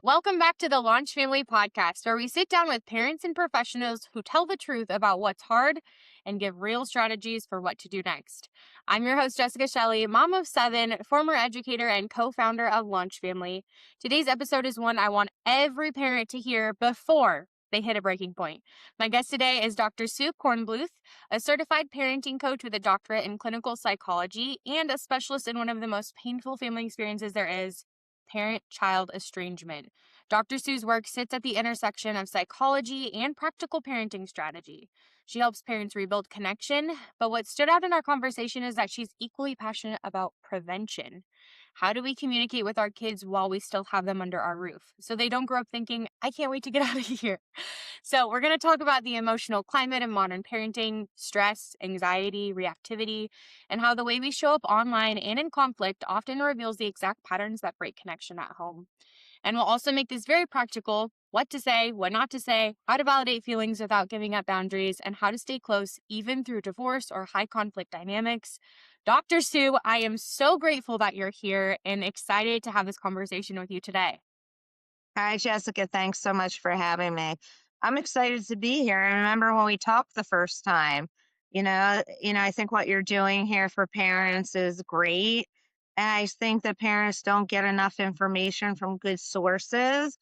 Welcome back to the LaunchFamily Podcast, where we sit down with parents and professionals who tell the truth about what's hard and give real strategies for what to do next. I'm your host, Jessica Shelley, mom of 7, former educator, and co-founder of LaunchFamily. Today's episode is one I want every parent to hear before they hit a breaking point. My guest today is Dr. Sue Cornbluth, a certified parenting coach with a doctorate in clinical psychology and a specialist in one of the most painful family experiences there is, parent-child estrangement. Dr. Sue's work sits at the intersection of psychology and practical parenting strategy. She helps parents rebuild connection, but what stood out in our conversation is that she's equally passionate about prevention. How do we communicate with our kids while we still have them under our roof so they don't grow up thinking, I can't wait to get out of here? So, we're going to talk about the emotional climate of modern parenting, stress, anxiety, reactivity, and how the way we show up online and in conflict often reveals the exact patterns that break connection at home. And we'll also make this very practical: what to say, what not to say, how to validate feelings without giving up boundaries, and how to stay close even through divorce or high conflict dynamics. Dr. Sue, I am so grateful that you're here and excited to have this conversation with you today. Hi, Jessica. Thanks so much for having me. I'm excited to be here. I remember when we talked the first time. I think what you're doing here for parents is great. And I think that parents don't get enough information from good sources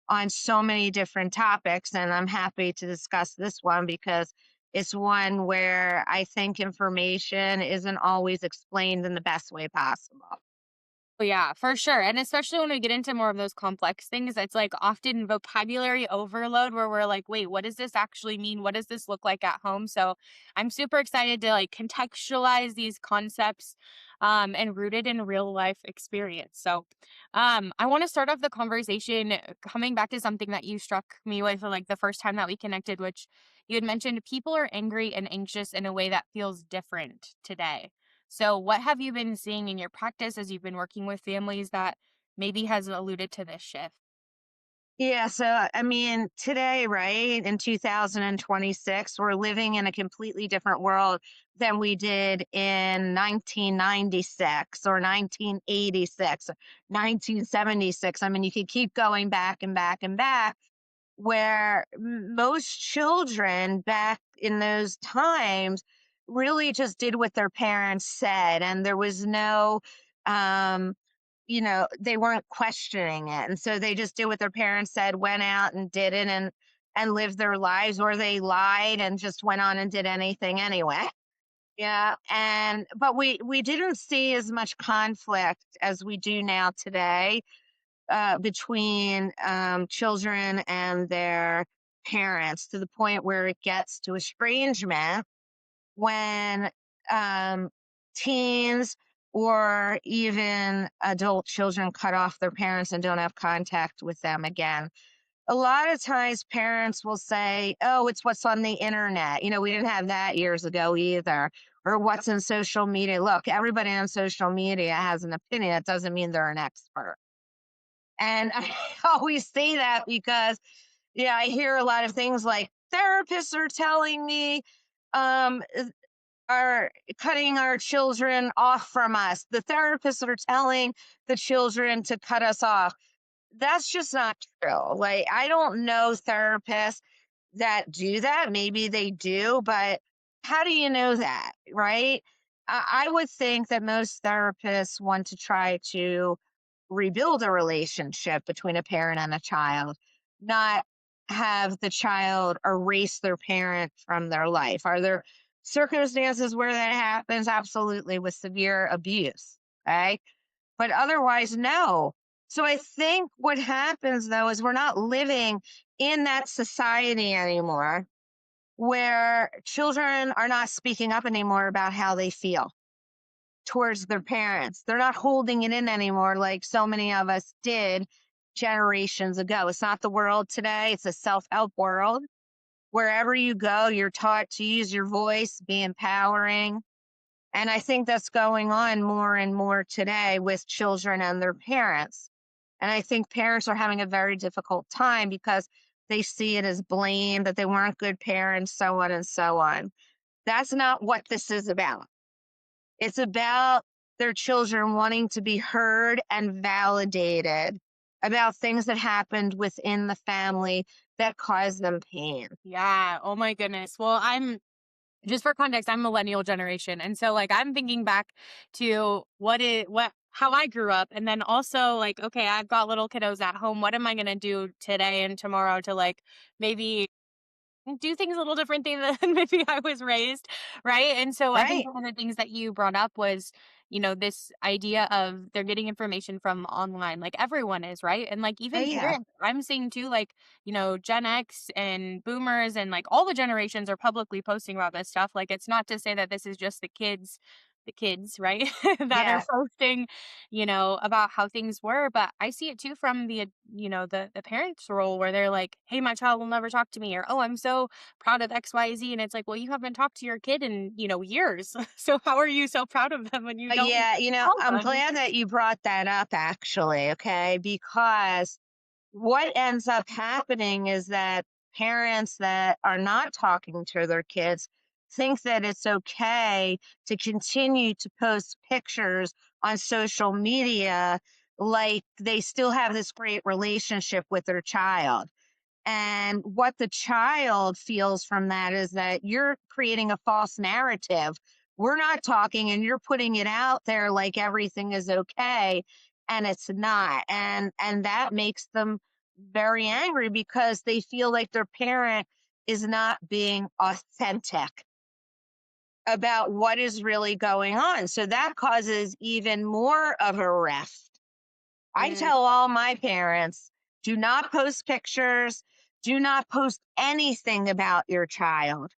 on so many different topics. And I'm happy to discuss this one because it's one where I think information isn't always explained in the best way possible. Oh, yeah, for sure. And especially when we get into more of those complex things, it's like often vocabulary overload where we're like, wait, what does this actually mean? What does this look like at home? So I'm super excited to like contextualize these concepts and root it in real life experience. So I want to start off the conversation coming back to something that you struck me with like the first time that we connected, which you had mentioned people are angry and anxious in a way that feels different today. So, what have you been seeing in your practice as you've been working with families that maybe has alluded to this shift? Yeah, so I mean, today, right, in 2026, we're living in a completely different world than we did in 1996 or 1986, or 1976. I mean, you could keep going back and back and back, where most children back in those times really just did what their parents said, and there was no um they weren't questioning it. And so they just did what their parents said, went out and did it and lived their lives, or they lied and just went on and did anything anyway. Yeah. And but we didn't see as much conflict as we do now today between children and their parents, to the point where it gets to estrangement when um, teens or even adult children cut off their parents and don't have contact with them again. A lot of times parents will say, oh, it's what's on the internet. We didn't have that years ago either. Or what's in social media. Look, everybody on social media has an opinion. That doesn't mean they're an expert. And I always say that because, I hear a lot of things like therapists are telling me um, are cutting our children off from us. The therapists are telling the children to cut us off. That's just not true. Like, I don't know therapists that do that. Maybe they do, but how do you know that, right? I would think that most therapists want to try to rebuild a relationship between a parent and a child, not have the child erase their parent from their life. Are there circumstances where that happens? Absolutely, with severe abuse. Okay. But otherwise, no. So I think what happens though is we're not living in that society anymore where children are not speaking up anymore about how they feel towards their parents. They're not holding it in anymore like so many of us did generations ago. It's not the world today, it's a self help world. Wherever you go, you're taught to use your voice, be empowering. And I think that's going on more and more today with children and their parents. And I think parents are having a very difficult time because they see it as blame, that they weren't good parents, so on and so on. That's not what this is about. It's about their children wanting to be heard and validated about things that happened within the family that caused them pain. Yeah. Oh my goodness. Well, I'm just for context, I'm millennial generation. And so like I'm thinking back to how I grew up, and then also like, okay, I've got little kiddos at home. What am I gonna do today and tomorrow to like maybe do things a little differently than maybe I was raised, right? And so I think Right. one of the things that you brought up was, this idea of they're getting information from online, like everyone is, right? And like even Yeah. parents, I'm seeing too, like, Gen X and boomers and like all the generations are publicly posting about this stuff. Like it's not to say that this is just the kids, right? That are Yeah. posting, about how things were. But I see it too from the parents' role where they're like, hey, my child will never talk to me, or oh, I'm so proud of XYZ. And it's like, well, you haven't talked to your kid in, years. So how are you so proud of them when you don't Yeah. tell I'm them? glad that you brought that up, actually. Okay. Because what ends up happening is that parents that are not talking to their kids think that it's okay to continue to post pictures on social media like they still have this great relationship with their child. And what the child feels from that is that you're creating a false narrative. We're not talking and you're putting it out there like everything is okay, and it's not. And that makes them very angry because they feel like their parent is not being authentic about what is really going on. So that causes even more of a rift. I Mm, tell all my parents, do not post pictures, do not post anything about your child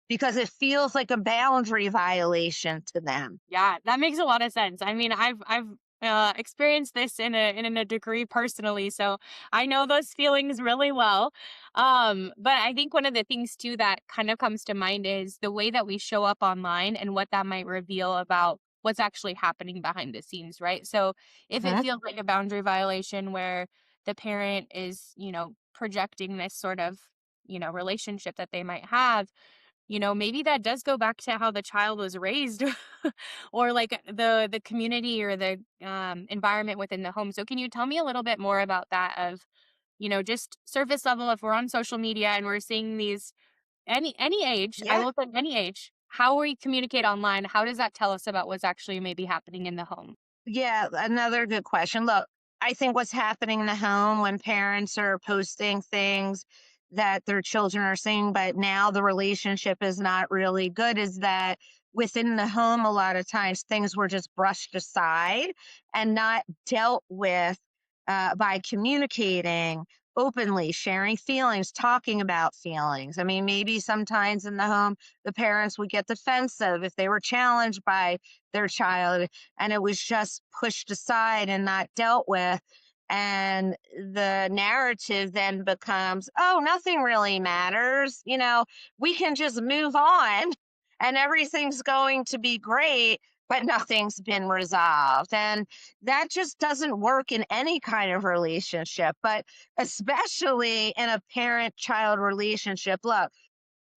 because it feels like a boundary violation to them. yeah, that makes a lot of sense. I mean, I've experienced this in a degree personally, so I know those feelings really well. But I think one of the things too that kind of comes to mind is the way that we show up online and what that might reveal about what's actually happening behind the scenes, right? So if it Mhm. feels like a boundary violation where the parent is, projecting this sort of, relationship that they might have, maybe that does go back to how the child was raised, or like the community or the environment within the home. So can you tell me a little bit more about that of, just surface level, if we're on social media and we're seeing these any age, I Yeah. will say any age, how we communicate online, how does that tell us about what's actually maybe happening in the home? Yeah, another good question. Look, I think what's happening in the home when parents are posting things that their children are seeing, but now the relationship is not really good, is that within the home, a lot of times things were just brushed aside and not dealt with by communicating openly, sharing feelings, talking about feelings. I mean, maybe sometimes in the home, the parents would get defensive if they were challenged by their child and it was just pushed aside and not dealt with. And the narrative then becomes, oh, nothing really matters. We can just move on and everything's going to be great, but nothing's been resolved. And that just doesn't work in any kind of relationship, but especially in a parent child relationship. Look,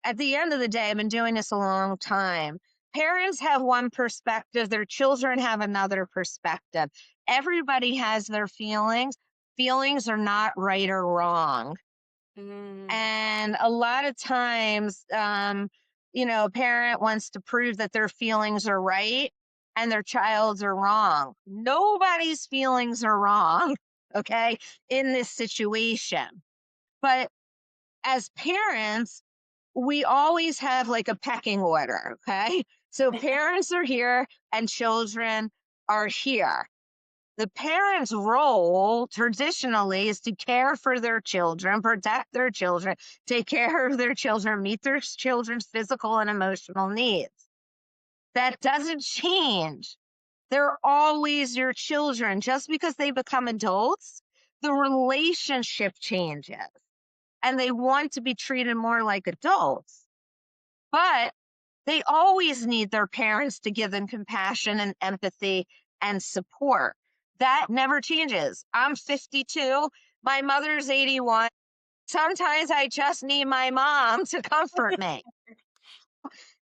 at the end of the day, I've been doing this a long time. Parents have one perspective, their children have another perspective. Everybody has their feelings. Feelings are not right or wrong. Mm, And a lot of times, a parent wants to prove that their feelings are right and their child's are wrong. Nobody's feelings are wrong, okay, in this situation. But as parents, we always have like a pecking order, okay? So parents are here and children are here. The parents' role traditionally is to care for their children, protect their children, take care of their children, meet their children's physical and emotional needs. That doesn't change. They're always your children. Just because they become adults, the relationship changes and they want to be treated more like adults. But they always need their parents to give them compassion and empathy and support. That never changes. I'm 52. My mother's 81. Sometimes I just need my mom to comfort me.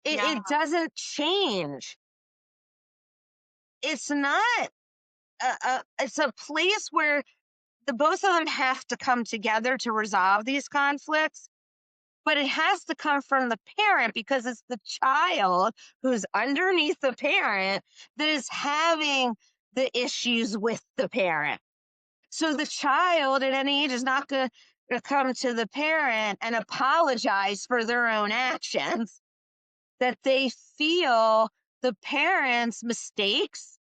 It, yeah. it doesn't change. It's not, it's a place where the both of them have to come together to resolve these conflicts, but it has to come from the parent because it's the child who's underneath the parent that is having the issues with the parent. So the child at any age is not going to come to the parent and apologize for their own actions, that they feel the parent's mistakes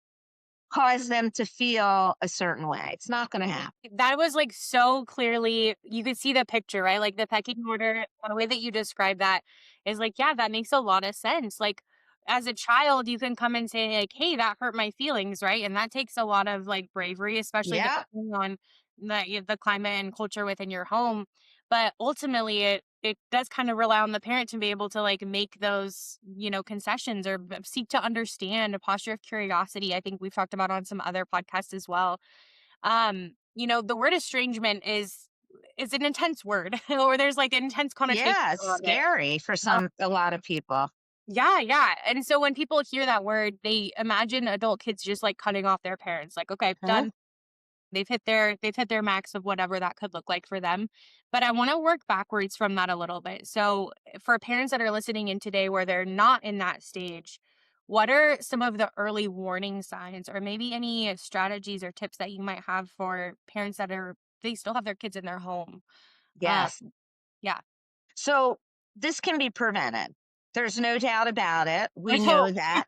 cause them to feel a certain way. It's not going to happen. That was like so clearly, you could see the picture, right? Like the pecking order, the way that you describe that is like, yeah, that makes a lot of sense. Like as a child, you can come and say like, hey, that hurt my feelings, right? And that takes a lot of like bravery, especially Yeah. depending on the climate and culture within your home. But ultimately it does kind of rely on the parent to be able to like make those, concessions or seek to understand. A posture of curiosity, I think we've talked about on some other podcasts as well. The word estrangement is an intense word or there's like intense connotation Yeah. It's around it. scary for a lot of people. Yeah, yeah. And so when people hear that word, they imagine adult kids just like cutting off their parents. Like, okay, Huh? done. They've hit their max of whatever that could look like for them. But I want to work backwards from that a little bit. So for parents that are listening in today where they're not in that stage, what are some of the early warning signs or maybe any strategies or tips that you might have for parents that they still have their kids in their home? Uh Yes. yeah. So this can be prevented. There's no doubt about it. I We know hope. that.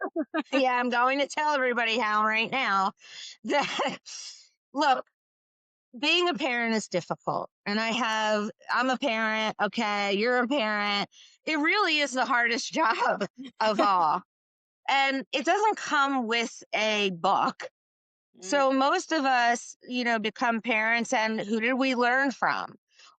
Yeah, I'm going to tell everybody how right now that look, being a parent is difficult. And I'm a parent. Okay. You're a parent. It really is the hardest job of all. And it doesn't come with a book. Mm, So most of us, become parents, and who did we learn from?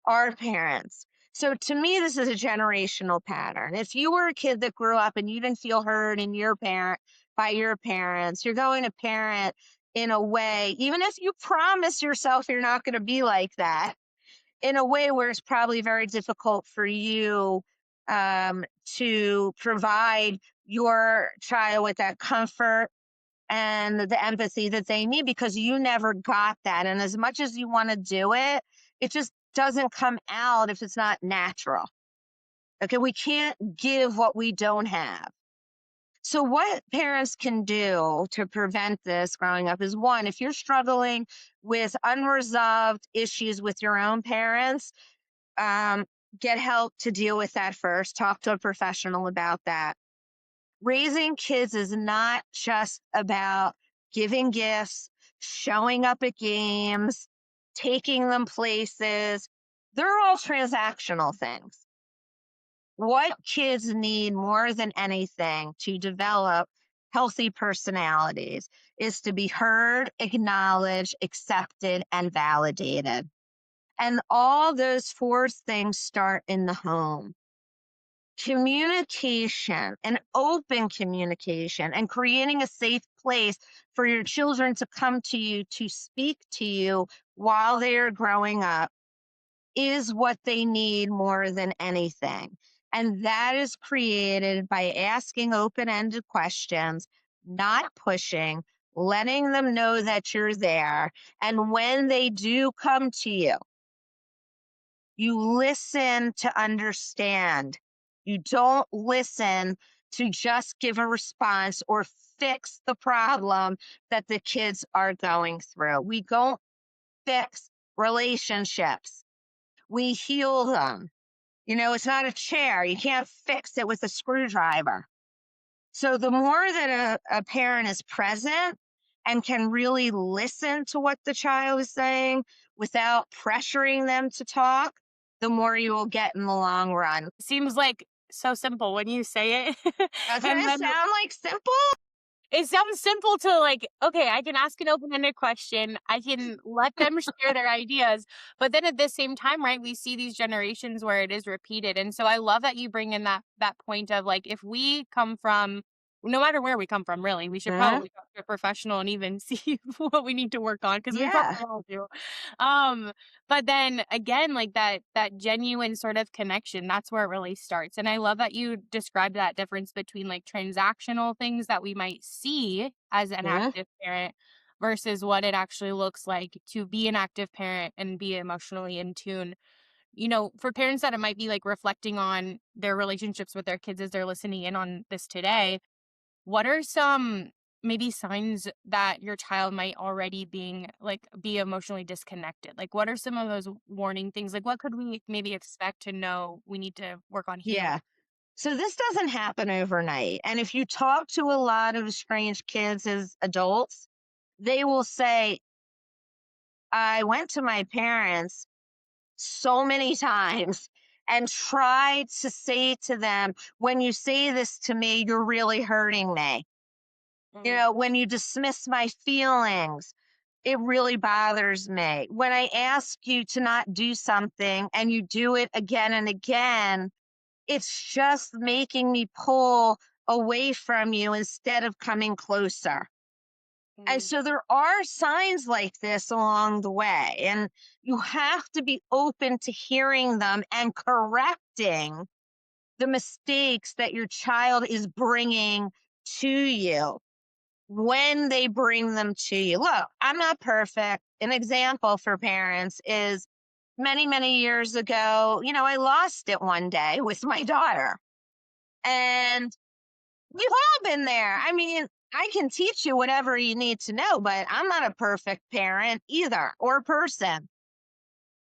Our parents. So to me, this is a generational pattern. If you were a kid that grew up and you didn't feel heard in your parent by your parents, you're going to parent in a way, even if you promise yourself you're not going to be like that, in a way where it's probably very difficult for you to provide your child with that comfort and the empathy that they need because you never got that. And as much as you want to do it, it just doesn't come out if it's not natural. Okay. We can't give what we don't have. So, what parents can do to prevent this growing up is one, if you're struggling with unresolved issues with your own parents, um, get help to deal with that first. Talk to a professional about that. Raising kids is not just about giving gifts, showing up at games, taking them places. They're all transactional things. What kids need more than anything to develop healthy personalities is to be heard, acknowledged, accepted, and validated. And all those four things start in the home. Communication and open communication and creating a safe place for your children to come to you to speak to you while they are growing up is what they need more than anything. And that is created by asking open ended questions, not pushing, letting them know that you're there. And when they do come to you listen to understand. You don't listen to just give a response or fix the problem that the kids are going through. We don't fix relationships, we heal them. It's not a chair. You can't fix it with a screwdriver. So the more that a parent is present and can really listen to what the child is saying without pressuring them to talk, the more you will get in the long run. Seems like so simple when you say it. Doesn't And it then sound like simple? it sounds simple to like, okay, I can ask an open-ended question. I can let them share their ideas. But then at the same time, right, we see these generations where it is repeated. And so I love that you bring in that point of like, if we come from, no matter where we come from, really, we should Huh? probably talk to a professional and even see what we need to work on because we Yeah. probably all do. Um, but then again, like that genuine sort of connection, that's where it really starts. And I love that you described that difference between like transactional things that we might see as an Huh? active parent versus what it actually looks like to be an active parent and be emotionally in tune. For parents that it might be like reflecting on their relationships with their kids as they're listening in on this today, what are some maybe signs that your child might already be emotionally disconnected? Like, what are some of those warning things? Like, what could we maybe expect to know we need to work on healing? Yeah. So this doesn't happen overnight. And if you talk to a lot of estranged kids as adults, they will say, I went to my parents so many times and tried to say to them, when you say this to me, you're really hurting me. Mm, When you dismiss my feelings, it really bothers me. When I ask you to not do something and you do it again and again, it's just making me pull away from you instead of coming closer. And mm, so there are signs like this along the way, and you have to be open to hearing them and correcting the mistakes that your child is bringing to you when they bring them to you. Look, I'm not perfect. An example for parents is many, many years ago, I lost it one day with my daughter. And we've all been there. I mean, I can teach you whatever you need to know, but I'm not a perfect parent either or person.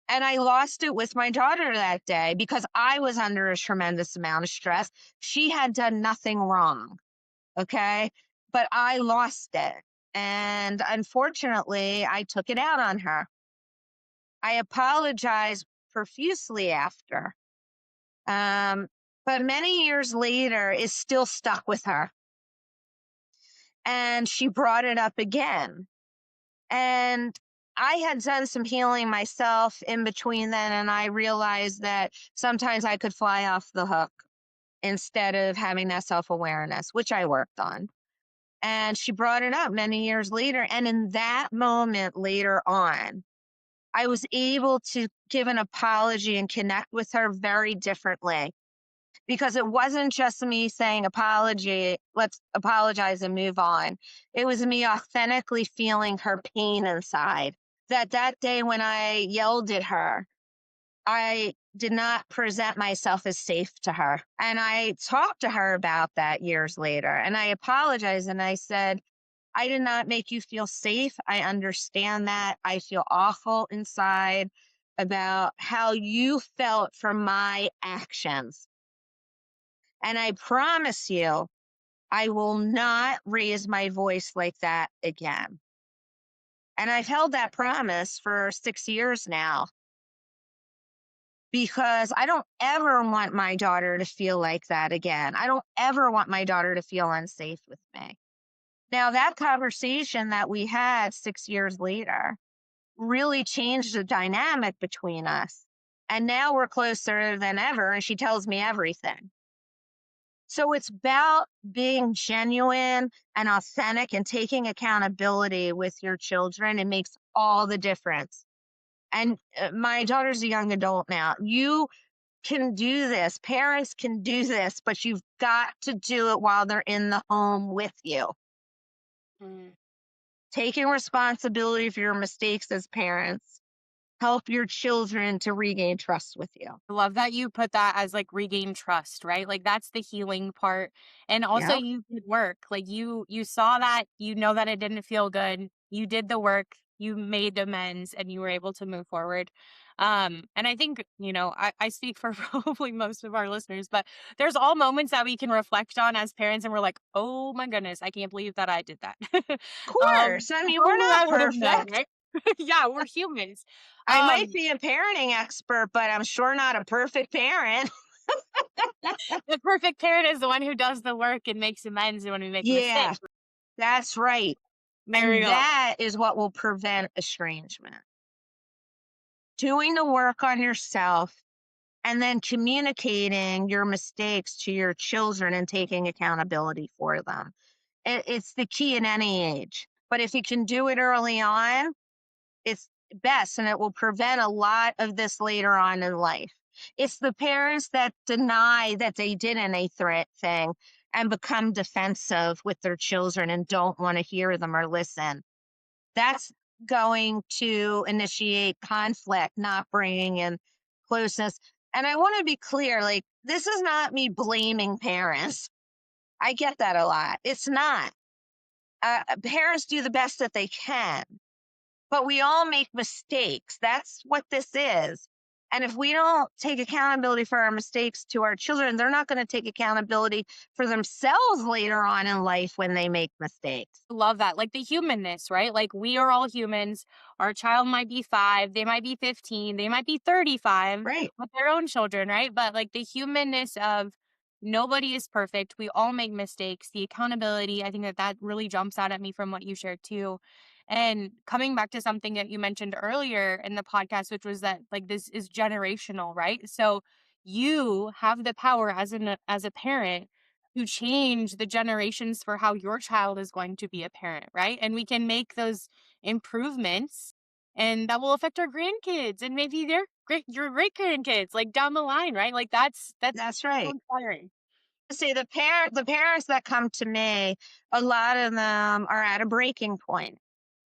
And I lost it with my daughter that day because I was under a tremendous amount of stress. She had done nothing wrong. Okay. But I lost it. And unfortunately, I took it out on her. I apologized profusely after. Um, but many years later, it's still stuck with her. And she brought it up again. And I had done some healing myself in between then, and I realized that sometimes I could fly off the hook instead of having that self awareness, which I worked on. And she brought it up many years later. And in that moment later on, I was able to give an apology and connect with her very differently because it wasn't just me saying apology, let's apologize and move on. It was me authentically feeling her pain inside. That day when I yelled at her, I did not present myself as safe to her. And I talked to her about that years later. And I apologized and I said, I did not make you feel safe. I understand that. I feel awful inside about how you felt from my actions. And I promise you, I will not raise my voice like that again. And I've held that promise for 6 years now because I don't ever want my daughter to feel like that again. I don't ever want my daughter to feel unsafe with me. Now, that conversation that we had 6 years later really changed the dynamic between us. And now we're closer than ever, and she tells me everything. So it's about being genuine and authentic and taking accountability with your children. It makes all the difference. And my daughter's a young adult now. You can do this. Parents can do this, but you've got to do it while they're in the home with you. mm. Taking responsibility for your mistakes as parents help your children to regain trust with you. I love that you put that as like regain trust, right? Like that's the healing part. And also Yep. you did work. Like you saw that, you know that it didn't feel good. You did the work, you made amends and you were able to move forward. And I think, I speak for probably most of our listeners, but there's all moments that we can reflect on as parents and we're like, oh my goodness, I can't believe that I did that. Of course. I mean, we're Who not I would have known, perfect. right? Yeah, we're humans. I might Um, be a parenting expert, but I'm sure not a perfect parent. The perfect parent is the one who does the work and makes amends when we make a Yeah, mistake. that's right. There you And go. that is what will prevent estrangement. Doing the work on yourself and then communicating your mistakes to your children and taking accountability for them. It's the key in any age. But if you can do it early on, it's best and it will prevent a lot of this later on in life. It's the parents that deny that they did a threat thing and become defensive with their children and don't want to hear them or listen. That's going to initiate conflict, not bringing in closeness. And I want to be clear, like, this is not me blaming parents. I get that a lot. It's not. Parents do the best that they can, but we all make mistakes. That's what this is. And if we don't take accountability for our mistakes to our children, they're not going to take accountability for themselves later on in life when they make mistakes. Love that. Like the humanness, right? Like we are all humans. Our child might be 5, they might be 15, they might be 35 Right. with their own children, right? But like the humanness of nobody is perfect. We all make mistakes. The accountability, I think that really jumps out at me from what you shared too. And coming back to something that you mentioned earlier in the podcast, which was that like this is generational, right? So you have the power as a parent to change the generations for how your child is going to be a parent, right? And we can make those improvements and that will affect our grandkids and maybe your great grandkids like down the line, right? Like that's That's so right. inspiring. See, the parents that come to me, a lot of them are at a breaking point.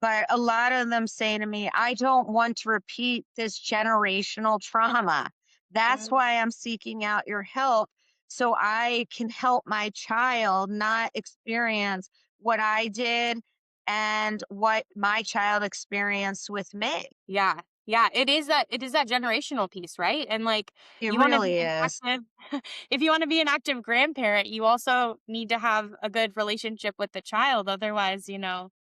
But a lot of them say to me, I don't want to repeat this generational trauma. That's Mm. why I'm seeking out your help so I can help my child not experience what I did and what my child experienced with me. Yeah. Yeah, it is that generational piece, right? And like It you want to be really an is. active if you want to be an active grandparent, you also need to have a good relationship with the child. Otherwise,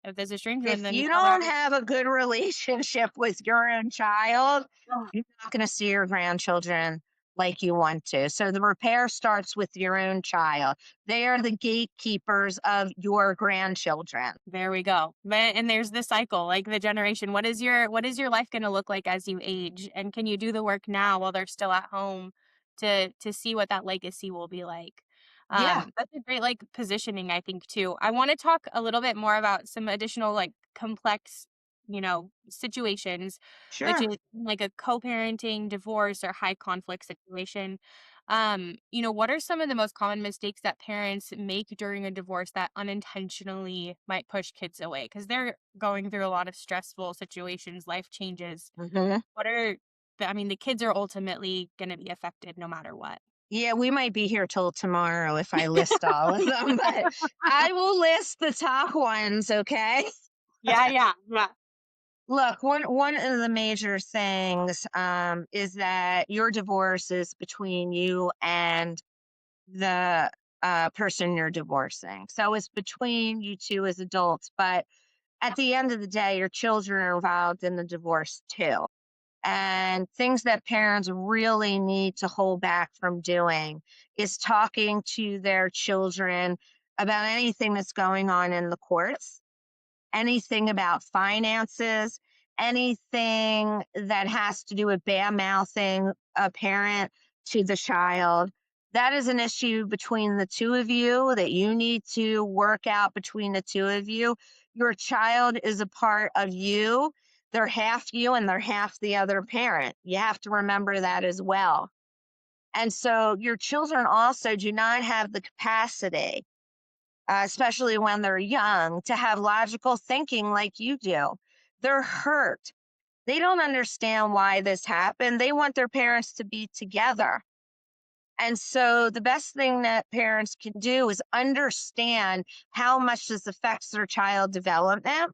if there's estrangement, If then you you never don't have a good relationship with your own child, Oh, you're not going to see your grandchildren like you want to. So the repair starts with your own child. They are the gatekeepers of your grandchildren. there we go. And there's the cycle, like the generation. What is your life going to look like as you age? And can you do the work now while they're still at home to see what that legacy will be like? Yeah, That's a great like positioning, I think too. I want to talk a little bit more about some additional like complex, situations, which sure. is like a co-parenting, divorce, or high conflict situation. What are some of the most common mistakes that parents make during a divorce that unintentionally might push kids away? Because they're going through a lot of stressful situations, life changes. Hmm. The kids are ultimately going to be affected no matter what. Yeah, we might be here till tomorrow if I list all of them, but I will list the top ones, okay? Yeah, yeah, yeah. Look, one of the major things is that your divorce is between you and the person you're divorcing. So it's between you two as adults, but at the end of the day, your children are involved in the divorce too. And things that parents really need to hold back from doing is talking to their children about anything that's going on in the courts, anything about finances, anything that has to do with bad mouthing a parent to the child. That is an issue between the two of you that you need to work out between the two of you. Your child is a part of you. They're half you and they're half the other parent. You have to remember that as well. And so your children also do not have the capacity, especially when they're young, to have logical thinking like you do. They're hurt. They don't understand why this happened. They want their parents to be together. And so the best thing that parents can do is understand how much this affects their child development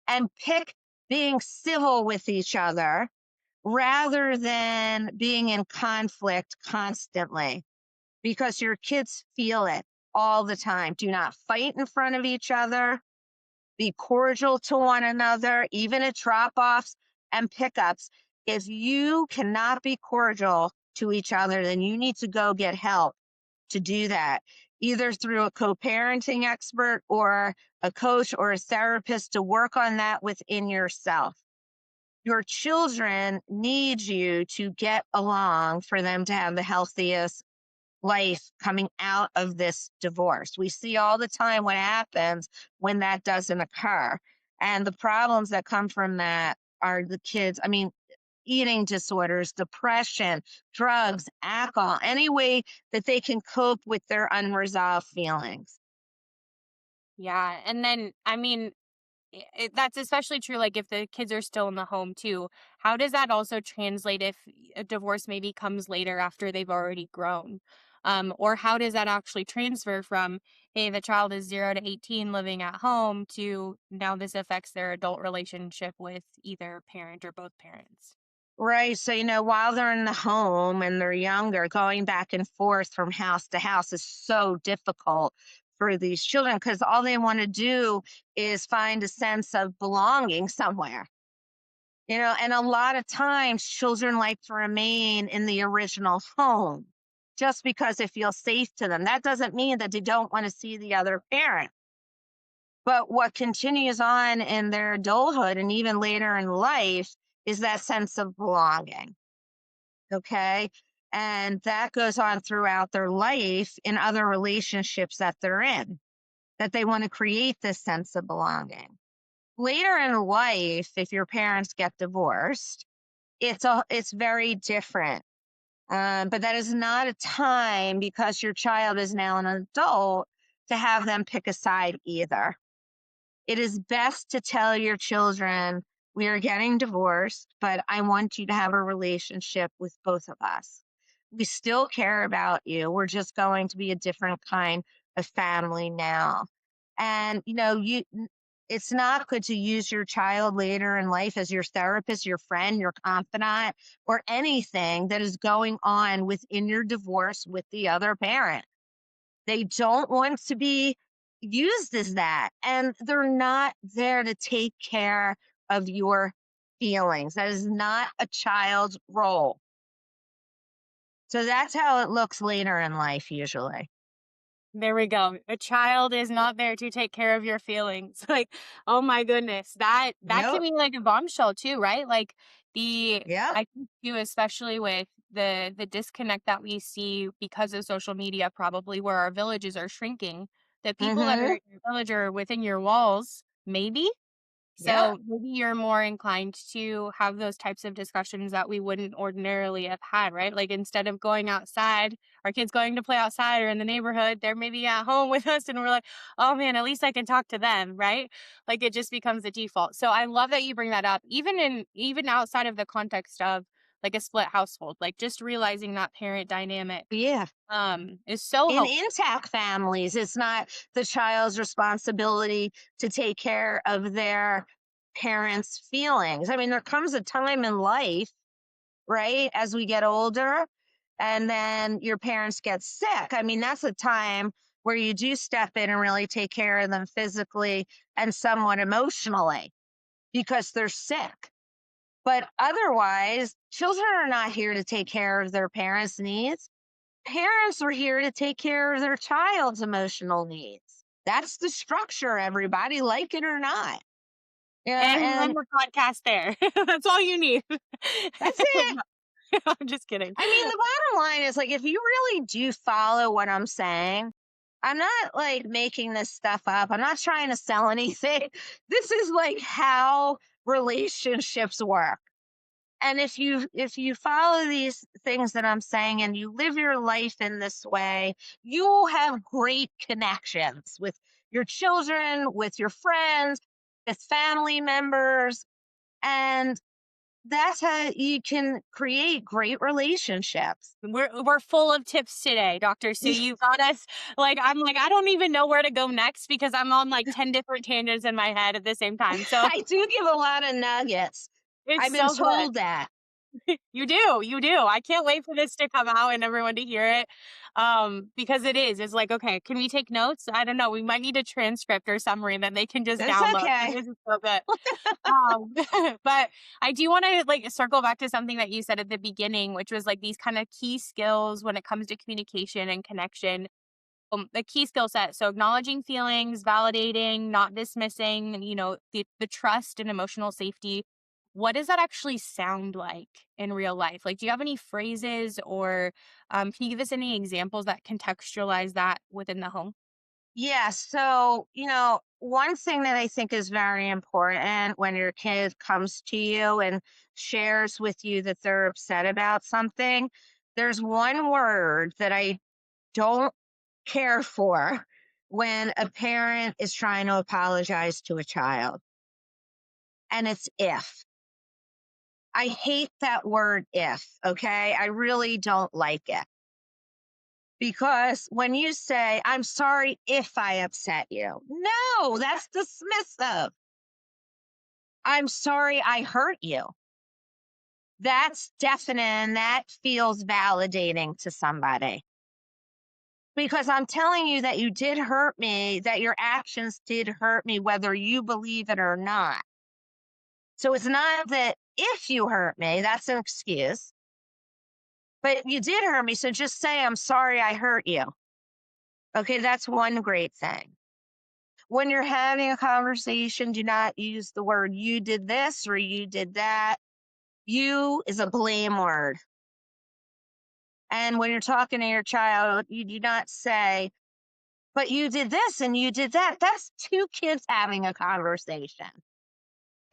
and pick being civil with each other rather than being in conflict constantly because your kids feel it all the time. Do not fight in front of each other. Be cordial to one another, even at drop offs and pickups. If you cannot be cordial to each other, then you need to go get help to do that, either through a co parenting expert or a coach or a therapist to work on that within yourself. Your children need you to get along for them to have the healthiest life coming out of this divorce. We see all the time what happens when that doesn't occur. And the problems that come from that are the kids, eating disorders, depression, drugs, alcohol, any way that they can cope with their unresolved feelings. Yeah. And then, that's especially true, like, if the kids are still in the home too. How does that also translate if a divorce maybe comes later after they've already grown? Or how does that actually transfer from, hey, the child is 0 to 18 living at home to now this affects their adult relationship with either parent or both parents? Right. So, while they're in the home and they're younger, going back and forth from house to house is so difficult for these children because all they want to do is find a sense of belonging somewhere. And a lot of times children like to remain in the original home just because it feels safe to them. That doesn't mean that they don't want to see the other parent. But what continues on in their adulthood and even later in life is that sense of belonging. Okay. And that goes on throughout their life in other relationships that they're in, that they want to create this sense of belonging. Later in life, if your parents get divorced, it's very different. But that is not a time because your child is now an adult to have them pick a side either. It is best to tell your children, we are getting divorced, but I want you to have a relationship with both of us. We still care about you. We're just going to be a different kind of family now. And, it's not good to use your child later in life as your therapist, your friend, your confidant, or anything that is going on within your divorce with the other parent. They don't want to be used as that. And they're not there to take care of your feelings. That is not a child's role. So that's how it looks later in life, usually. There we go. A child is not there to take care of your feelings. Like, oh my goodness, that can Nope. be like a bombshell too, right? Like Yep. I think too, especially with the disconnect that we see because of social media, probably where our villages are shrinking. The people that are Mm-hmm. in your village or within your walls, maybe. Yep. So maybe you're more inclined to have those types of discussions that we wouldn't ordinarily have had, right? Like instead of going outside, our kids going to play outside or in the neighborhood, they're maybe at home with us and we're like, oh man, at least I can talk to them, right? Like it just becomes the default. So I love that you bring that up, even outside of the context of like a split household, like just realizing that parent dynamic Yeah. is so In helpful. intact families, it's not the child's responsibility to take care of their parents' feelings. I mean, there comes a time in life, right, as we get older, and then your parents get sick. I mean, that's a time where you do step in and really take care of them physically and somewhat emotionally because they're sick. But otherwise, children are not here to take care of their parents' needs. Parents are here to take care of their child's emotional needs. That's the structure, everybody, like it or not. And And end the podcast there. That's all you need. that's it. I'm just kidding. I mean, the bottom line is like, if you really do follow what I'm saying, I'm not like making this stuff up. I'm not trying to sell anything. This is like how relationships work. And if you follow these things that I'm saying and you live your life in this way, you will have great connections with your children, with your friends, with family members, and that's how you can create great relationships. We're full of tips today, Doctor Sue. You got us like I'm like, I don't even know where to go next because I'm on like 10 different tangents in my head at the same time. So I do give a lot of nuggets. it's I've been so good. told that. You do, you do. I can't wait for this to come out and everyone to hear it. Because it's like, okay, can we take notes? I don't know. We might need a transcript or summary that they can just It's download. okay. This is so good. Um, but I do want to like circle back to something that you said at the beginning, which was like these kind of key skills when it comes to communication and connection. The key skill set. So acknowledging feelings, validating, not dismissing, the trust and emotional safety. What does that actually sound like in real life? Like, do you have any phrases or can you give us any examples that contextualize that within the home? Yeah. So, one thing that I think is very important when your kid comes to you and shares with you that they're upset about something, there's one word that I don't care for when a parent is trying to apologize to a child. and it's if. I hate that word if, okay? I really don't like it. Because when you say, I'm sorry if I upset you, no, that's dismissive. I'm sorry I hurt you. That's definite and that feels validating to somebody. Because I'm telling you that you did hurt me, that your actions did hurt me, whether you believe it or not. So it's not that if you hurt me, that's an excuse, but you did hurt me. So just say, I'm sorry I hurt you. Okay, that's one great thing. When you're having a conversation, do not use the word you did this or you did that. You is a blame word. And when you're talking to your child, you do not say, but you did this and you did that. That's two kids having a conversation.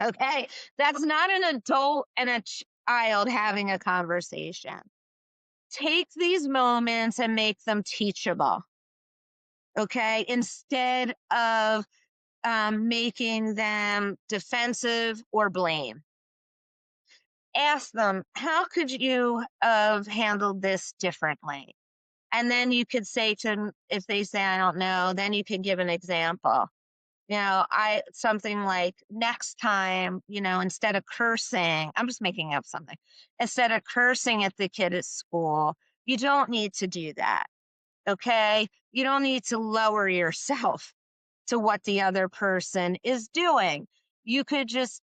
Okay. That's not an adult and a child having a conversation. Take these moments and make them teachable. Okay. Instead of making them defensive or blame. Ask them, how could you have handled this differently? And then you could say to them, if they say, I don't know, then you can give an example. Something like next time, instead of cursing, I'm just making up something, instead of cursing at the kid at school, you don't need to do that. Okay. You don't need to lower yourself to what the other person is doing. You could just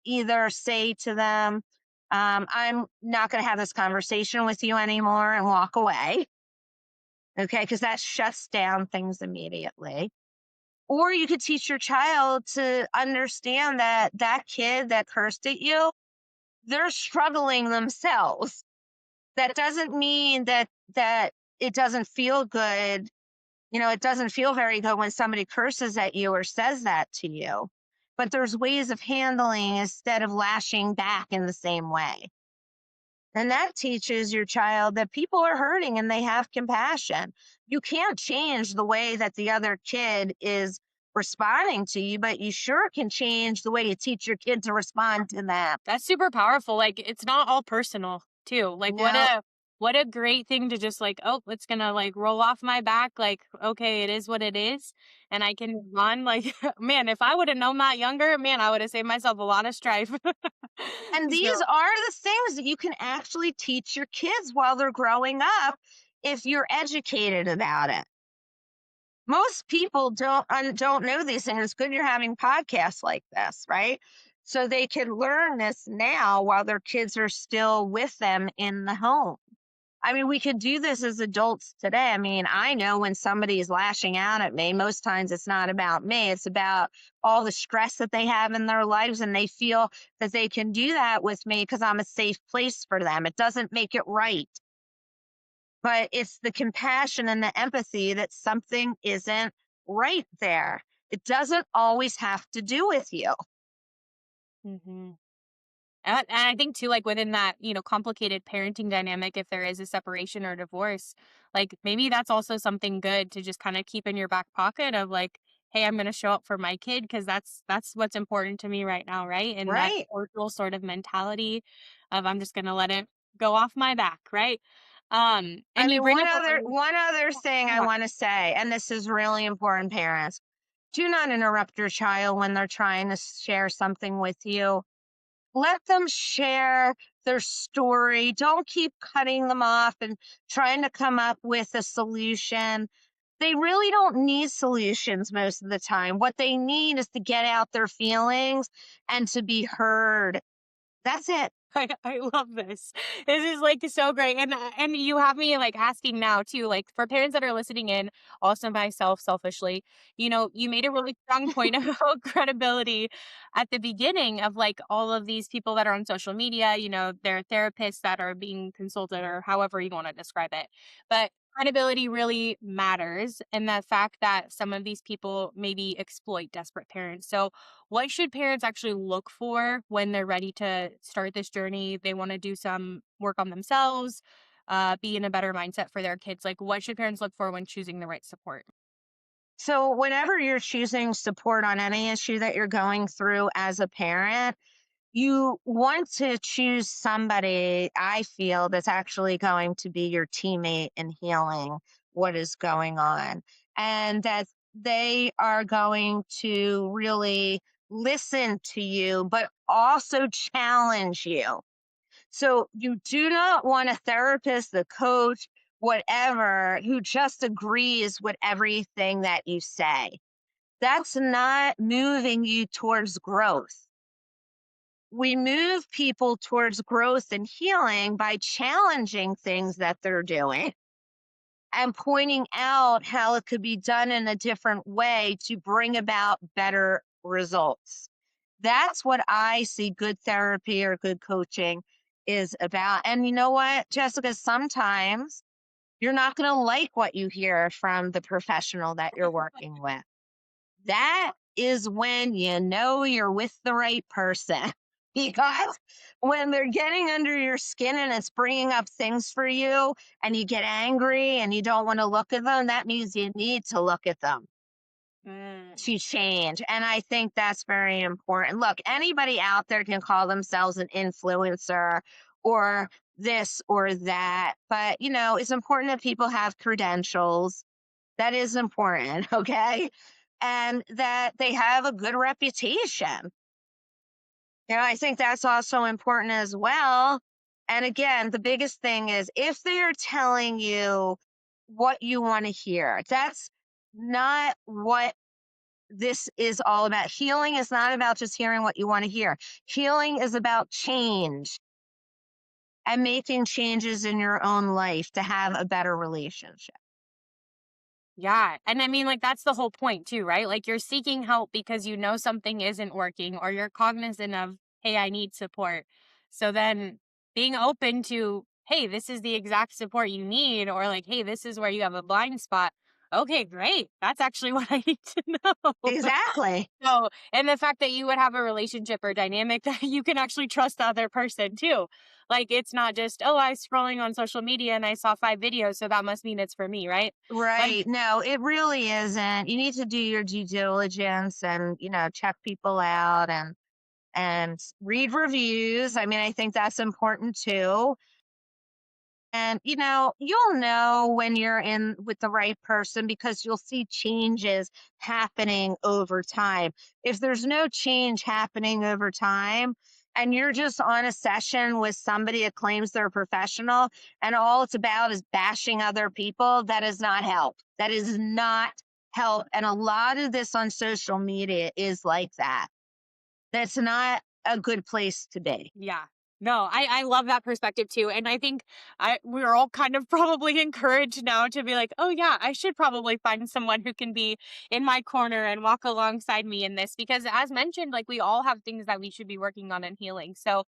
either say to them, I'm not going to have this conversation with you anymore and walk away. Okay. Because that shuts down things immediately. Or you could teach your child to understand that that kid that cursed at you, they're struggling themselves. That doesn't mean that it doesn't feel good. It doesn't feel very good when somebody curses at you or says that to you. But there's ways of handling instead of lashing back in the same way. And that teaches your child that people are hurting and they have compassion. You can't change the way that the other kid is responding to you, but you sure can change the way you teach your kid to respond to them. That's super powerful. Like, it's not all personal too. Like, No, what a great thing to just like, oh, it's gonna like roll off my back. Like, okay, it is what it is, and I can move on. Like, man, if I would have known that younger, man, I would have saved myself a lot of strife. and these So, are the things that you can actually teach your kids while they're growing up if you're educated about it. Most people don't know these things. It's good you're having podcasts like this, right? So they can learn this now while their kids are still with them in the home. I mean, we could do this as adults today. I mean, I know when somebody is lashing out at me, most times it's not about me. It's about all the stress that they have in their lives, and they feel that they can do that with me because I'm a safe place for them. It doesn't make it right, but it's the compassion and the empathy that something isn't right there. It doesn't always have to do with you. hmm and I think too, like within that, complicated parenting dynamic, if there is a separation or divorce, like maybe that's also something good to just kind of keep in your back pocket of like, hey, I'm going to show up for my kid because that's what's important to me right now, right? And that Right. cordial sort of mentality of I'm just going to let it go off my back, right? I And you mean, bring one up a other really one other thing I yeah. want to say, and this is really important, parents. Do not interrupt your child when they're trying to share something with you. Let them share their story. Don't keep cutting them off and trying to come up with a solution. They really don't need solutions most of the time. What they need is to get out their feelings and to be heard. That's it. I love this. This is like so great. And you have me like asking now too, like for parents that are listening in, also myself selfishly, you made a really strong point about credibility at the beginning of like all of these people that are on social media, they're therapists that are being consulted or however you want to describe it. But credibility really matters, and the fact that some of these people maybe exploit desperate parents. So what should parents actually look for when they're ready to start this journey? They want to do some work on themselves, be in a better mindset for their kids. Like, what should parents look for when choosing the right support? So, whenever you're choosing support on any issue that you're going through as a parent, you want to choose somebody, I feel, that's actually going to be your teammate in healing what is going on, and that they are going to really listen to you, but also challenge you. So you do not want a therapist, the coach, whatever, who just agrees with everything that you say. That's not moving you towards growth. We move people towards growth and healing by challenging things that they're doing and pointing out how it could be done in a different way to bring about better results. That's what I see good therapy or good coaching is about. And you know what, Jessica, sometimes you're not going to like what you hear from the professional that you're working with. That is when you know you're with the right person. Because when they're getting under your skin and it's bringing up things for you and you get angry and you don't want to look at them, that means you need to look at them Mm. to change. And I think that's very important. Look, anybody out there can call themselves an influencer or this or that. But, it's important that people have credentials. That is important. Okay. And that they have a good reputation. I think that's also important as well. And again, the biggest thing is if they are telling you what you want to hear, that's not what this is all about. Healing is not about just hearing what you want to hear. Healing is about change and making changes in your own life to have a better relationship. Yeah. And I mean, like, that's the whole point, too, right? Like, you're seeking help because you know something isn't working or you're cognizant of, hey, I need support. So then being open to, hey, this is the exact support you need, or like, hey, this is where you have a blind spot. Okay, great. That's actually what I need to know. Exactly. So, and the fact that you would have a relationship or dynamic that you can actually trust the other person too. Like, it's not just, oh, I was scrolling on social media and I saw 5 videos, so that must mean it's for me, right? Like, Right. No, it really isn't. You need to do your due diligence and, check people out and read reviews. I mean, I think that's important too. And, you'll know when you're in with the right person because you'll see changes happening over time. If there's no change happening over time, and you're just on a session with somebody that claims they're a professional and all it's about is bashing other people, that is not help. That is not help. And a lot of this on social media is like that. That's not a good place to be. yeah. No, I love that perspective too. And I think we're all kind of probably encouraged now to be like, oh yeah, I should probably find someone who can be in my corner and walk alongside me in this. Because as mentioned, like, we all have things that we should be working on and healing. So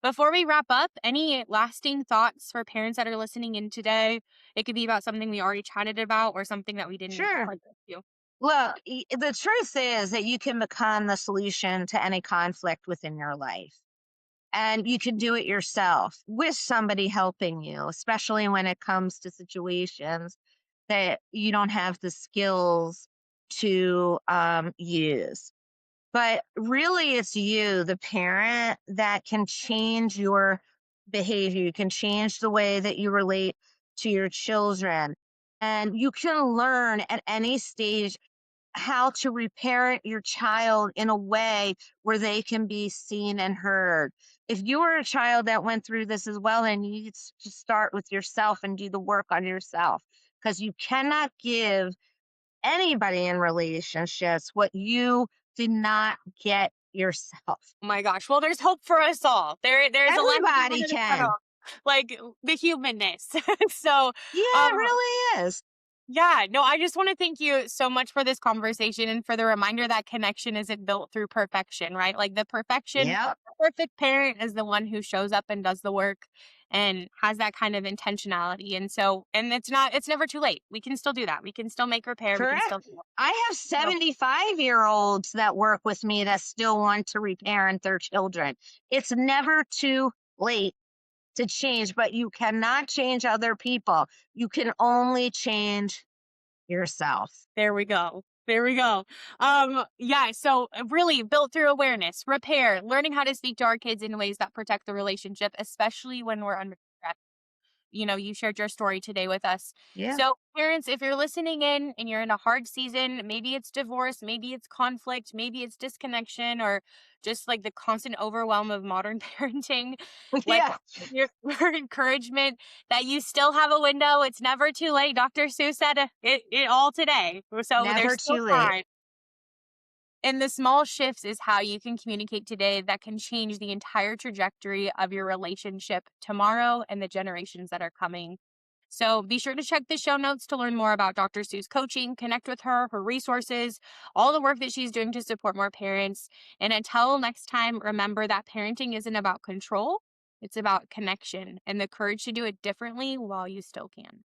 before we wrap up, any lasting thoughts for parents that are listening in today? It could be about something we already chatted about or something that we didn't Sure. quite get to. Look, the truth is that you can become the solution to any conflict within your life. And you can do it yourself with somebody helping you, especially when it comes to situations that you don't have the skills to use. But really, it's you, the parent, that can change your behavior. You can change the way that you relate to your children. And you can learn at any stage how to reparent your child in a way where they can be seen and heard. If you are a child that went through this as well, then you need to start with yourself and do the work on yourself because you cannot give anybody in relationships what you did not get yourself. Oh my gosh. Well, there's hope for us all. There's a light at the end Everybody of the tunnel, can. like the humanness. So, Yeah, it um, really is. yeah, no, I just want to thank you so much for this conversation and for the reminder that connection isn't built through perfection, right? Like, Yep. the perfect parent is the one who shows up and does the work and has that kind of intentionality. And so, and it's never too late. We can still do that. We can still make repair. We can Correct. still, I have so, 75-year-olds that work with me that still want to reparent their children. It's never too late to change, but you cannot change other people. You can only change yourself. There we go. There we go. Yeah, so really built through awareness, repair, learning how to speak to our kids in ways that protect the relationship, especially when we're under threat. You shared your story today with us. Yeah. So, parents, if you're listening in and you're in a hard season, maybe it's divorce, maybe it's conflict, maybe it's disconnection, or just like the constant overwhelm of modern parenting, let Yeah. your your encouragement that you still have a window. It's never too late. Dr. Seuss said it all today. So, there's Never still too late. time. And the small shifts is how you can communicate today that can change the entire trajectory of your relationship tomorrow and the generations that are coming. So be sure to check the show notes to learn more about Dr. Sue's coaching, connect with her, her resources, all the work that she's doing to support more parents. And until next time, remember that parenting isn't about control, it's about connection and the courage to do it differently while you still can.